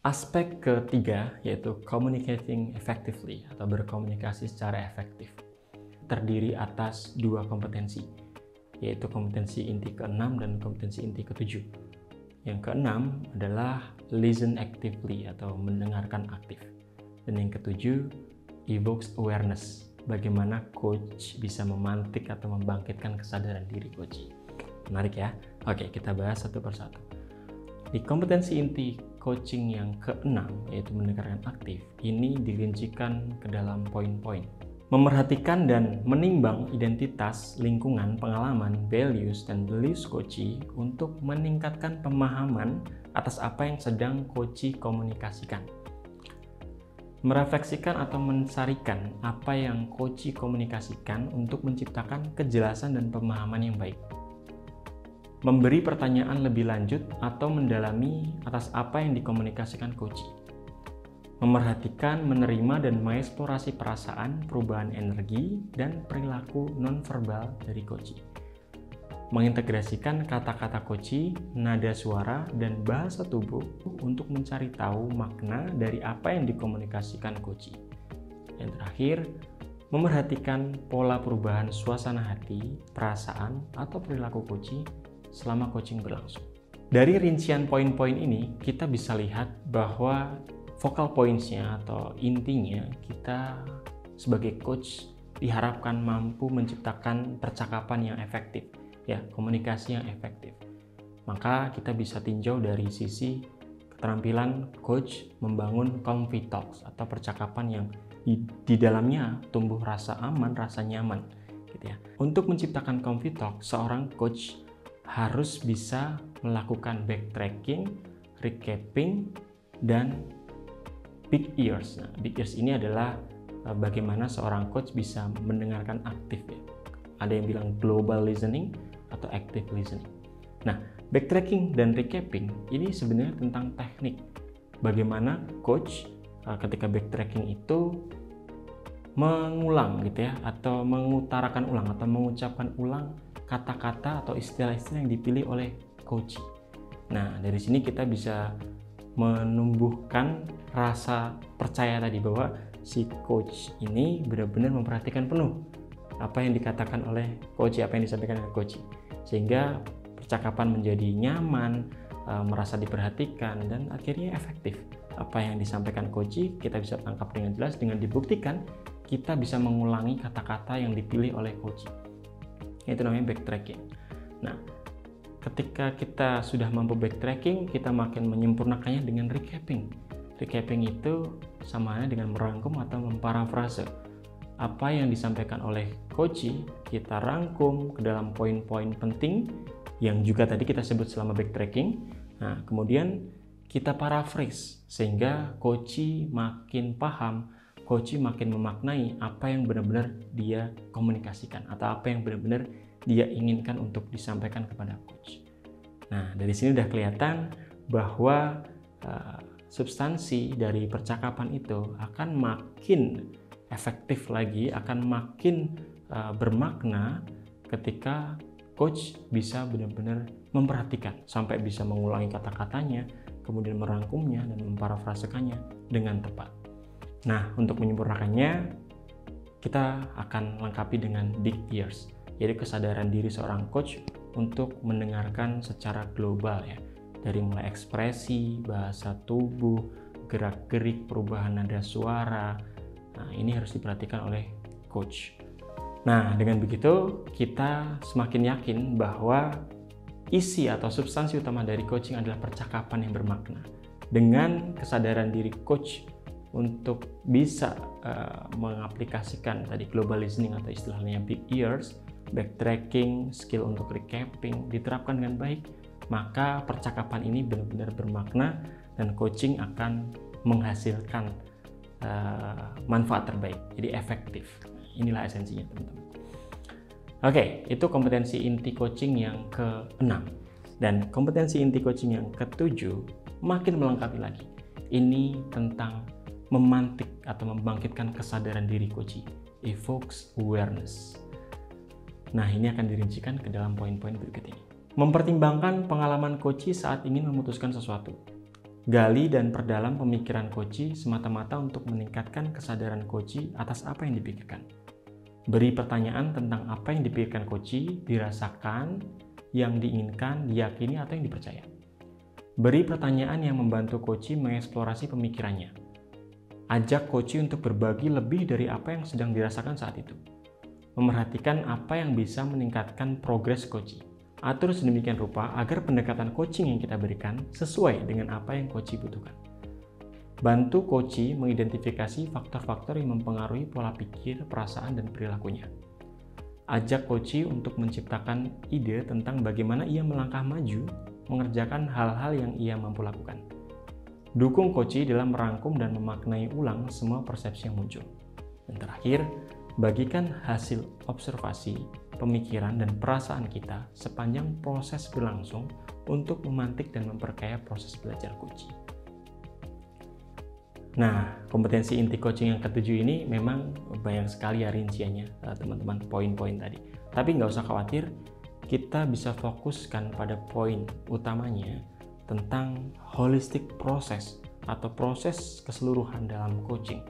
Aspek ketiga yaitu communicating effectively atau berkomunikasi secara efektif. Terdiri atas dua kompetensi, yaitu kompetensi inti ke-6 dan kompetensi inti ke-7. Yang ke-6 adalah listen actively atau mendengarkan aktif. Dan yang ke-7 evokes awareness, bagaimana coach bisa memantik atau membangkitkan kesadaran diri coach. Menarik ya? Oke, kita bahas satu persatu. Di kompetensi inti coaching yang ke-6 yaitu mendengarkan aktif, ini dirincikan ke dalam poin-poin. Memerhatikan dan menimbang identitas, lingkungan, pengalaman, values, dan beliefs coachee untuk meningkatkan pemahaman atas apa yang sedang coachee komunikasikan. Merefleksikan atau mensarikan apa yang coachee komunikasikan untuk menciptakan kejelasan dan pemahaman yang baik. Memberi pertanyaan lebih lanjut atau mendalami atas apa yang dikomunikasikan coachee. Memerhatikan, menerima, dan mengeksplorasi perasaan, perubahan energi, dan perilaku nonverbal dari coachee. Mengintegrasikan kata-kata coachee, nada suara, dan bahasa tubuh untuk mencari tahu makna dari apa yang dikomunikasikan coachee. Yang terakhir, memerhatikan pola perubahan suasana hati, perasaan, atau perilaku coachee selama coaching berlangsung. Dari rincian poin-poin ini, kita bisa lihat bahwa focal points-nya atau intinya kita sebagai coach diharapkan mampu menciptakan percakapan yang efektif, ya, komunikasi yang efektif. Maka kita bisa tinjau dari sisi keterampilan coach membangun comfy talks atau percakapan yang di dalamnya tumbuh rasa aman, rasa nyaman, gitu ya. Untuk menciptakan comfy talk, seorang coach harus bisa melakukan backtracking, recapping, dan big ears. Nah, big ears ini adalah bagaimana seorang coach bisa mendengarkan aktif, ya. Ada yang bilang global listening atau active listening. Nah, backtracking dan recapping ini sebenarnya tentang teknik. Bagaimana coach ketika backtracking itu mengulang gitu ya, atau mengutarakan ulang atau mengucapkan ulang kata-kata atau istilah-istilah yang dipilih oleh coach. Nah, dari sini kita bisa menumbuhkan rasa percaya tadi bahwa si coach ini benar-benar memperhatikan penuh apa yang dikatakan oleh coach, apa yang disampaikan oleh coach, sehingga percakapan menjadi nyaman, merasa diperhatikan, dan akhirnya efektif. Apa yang disampaikan coach kita bisa tangkap dengan jelas, dengan dibuktikan kita bisa mengulangi kata-kata yang dipilih oleh coach. Itu namanya backtracking. Nah, ketika kita sudah mampu backtracking, kita makin menyempurnakannya dengan recapping. Recapping itu sama halnya dengan merangkum atau memparafrase. Apa yang disampaikan oleh coach, kita rangkum ke dalam poin-poin penting yang juga tadi kita sebut selama backtracking. Nah, kemudian kita paraphrase sehingga coach makin paham, coach makin memaknai apa yang benar-benar dia komunikasikan atau apa yang benar-benar dia inginkan untuk disampaikan kepada coach. Nah, dari sini udah kelihatan bahwa substansi dari percakapan itu akan makin efektif lagi, akan makin bermakna ketika coach bisa benar-benar memperhatikan sampai bisa mengulangi kata-katanya, kemudian merangkumnya dan memparafrasekannya dengan tepat. Nah, untuk menyempurnakannya, kita akan lengkapi dengan big ears, yaitu kesadaran diri seorang coach untuk mendengarkan secara global, ya, dari mulai ekspresi, bahasa tubuh, gerak-gerik, perubahan nada suara. Nah, ini harus diperhatikan oleh coach. Nah, dengan begitu kita semakin yakin bahwa isi atau substansi utama dari coaching adalah percakapan yang bermakna. Dengan kesadaran diri coach untuk bisa mengaplikasikan tadi global listening atau istilahnya big ears, backtracking, skill untuk recapping diterapkan dengan baik, maka percakapan ini benar-benar bermakna dan coaching akan menghasilkan manfaat terbaik, jadi efektif. Inilah esensinya, teman-teman. Oke, itu kompetensi inti coaching yang ke-6. Dan kompetensi inti coaching yang ke-7 makin melengkapi lagi. Ini tentang memantik atau membangkitkan kesadaran diri coachee, evokes awareness. Nah, ini akan dirincikan ke dalam poin-poin berikut ini. Mempertimbangkan pengalaman coachee saat ingin memutuskan sesuatu. Gali dan perdalam pemikiran coach semata-mata untuk meningkatkan kesadaran coach atas apa yang dipikirkan. Beri pertanyaan tentang apa yang dipikirkan coach, dirasakan, yang diinginkan, diyakini, atau yang dipercaya. Beri pertanyaan yang membantu coach mengeksplorasi pemikirannya. Ajak coach untuk berbagi lebih dari apa yang sedang dirasakan saat itu. Memerhatikan apa yang bisa meningkatkan progres coach. Atur sedemikian rupa agar pendekatan coaching yang kita berikan sesuai dengan apa yang coach butuhkan. Bantu coach mengidentifikasi faktor-faktor yang mempengaruhi pola pikir, perasaan, dan perilakunya. Ajak coach untuk menciptakan ide tentang bagaimana ia melangkah maju mengerjakan hal-hal yang ia mampu lakukan. Dukung coach dalam merangkum dan memaknai ulang semua persepsi yang muncul. Dan terakhir, bagikan hasil observasi, pemikiran, dan perasaan kita sepanjang proses berlangsung untuk memantik dan memperkaya proses belajar coach. Nah, kompetensi inti coaching yang ketujuh ini memang banyak sekali ya rinciannya, teman-teman, poin-poin tadi. Tapi nggak usah khawatir, kita bisa fokuskan pada poin utamanya tentang holistic process atau proses keseluruhan dalam coaching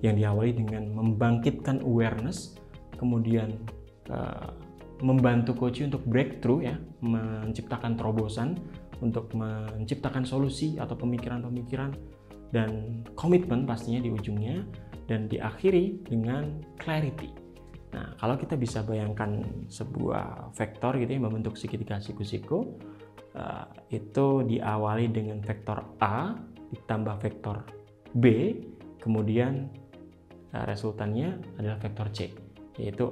yang diawali dengan membangkitkan awareness, kemudian membantu coach untuk breakthrough ya, menciptakan terobosan untuk menciptakan solusi atau pemikiran-pemikiran dan komitmen pastinya di ujungnya, dan diakhiri dengan clarity. Nah, kalau kita bisa bayangkan sebuah vektor gitu yang membentuk segitiga siku-siku, itu diawali dengan vektor A ditambah vektor B, kemudian resultannya adalah vektor C, yaitu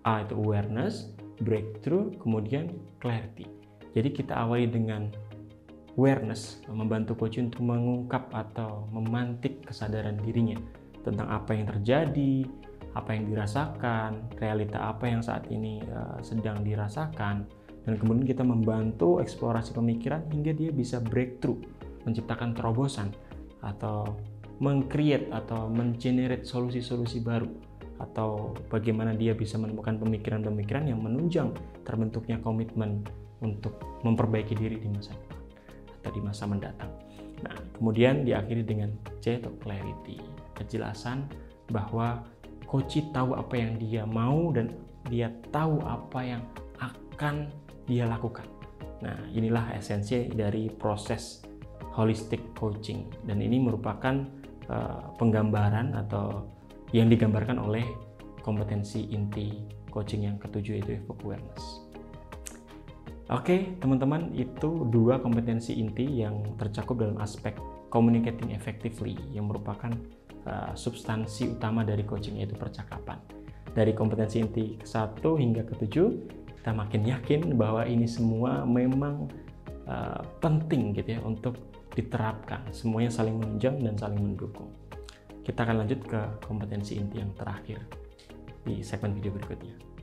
A itu awareness, breakthrough, kemudian clarity. Jadi kita awali dengan awareness, membantu coach untuk mengungkap atau memantik kesadaran dirinya tentang apa yang terjadi, apa yang dirasakan, realita apa yang saat ini sedang dirasakan, dan kemudian kita membantu eksplorasi pemikiran hingga dia bisa breakthrough, menciptakan terobosan atau meng-create atau men-generate solusi-solusi baru, atau bagaimana dia bisa menemukan pemikiran-pemikiran yang menunjang terbentuknya komitmen untuk memperbaiki diri di masa depan atau di masa mendatang. Nah, kemudian diakhiri dengan C atau clarity, kejelasan bahwa coach tahu apa yang dia mau dan dia tahu apa yang akan dia lakukan. Nah, inilah esensi dari proses holistic coaching, dan ini merupakan penggambaran atau yang digambarkan oleh kompetensi inti coaching yang ketujuh, yaitu evoke awareness. Oke, teman-teman, itu dua kompetensi inti yang tercakup dalam aspek communicating effectively, yang merupakan substansi utama dari coaching, yaitu percakapan. Dari kompetensi inti ke-1 hingga ke-7, kita makin yakin bahwa ini semua memang penting gitu ya untuk diterapkan. Semuanya saling menunjang dan saling mendukung. Kita akan lanjut ke kompetensi inti yang terakhir di segmen video berikutnya.